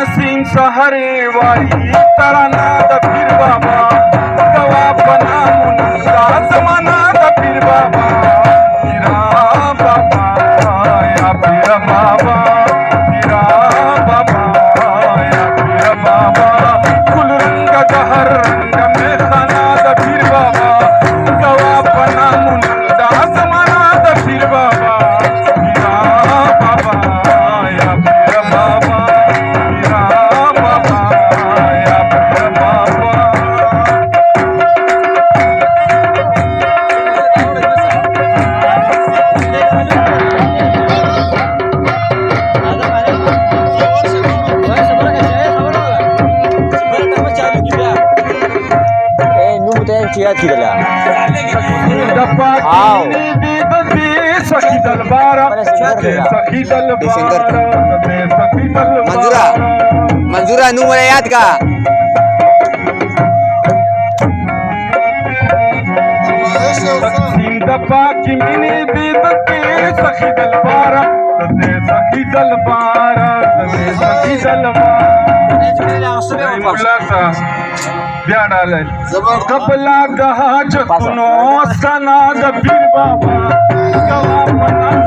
नसीम सहरे वाली तराना द पीर बाबा गवा बना मुनंदा जमाना द पीर बाबा पीरा बाबा या पीर बाबा पीरा बाबा या पीर बाबा कुल रंग जहर रंग में खाना द पीर बाबा गवा बना मुनंदा जमाना द पीर बाबा पीरा बाबा या पीर बाबा Ciat kita lah. Manzura, nu mulai ayat ka? कबला गहा जतनो सना द पीर बाबा गवा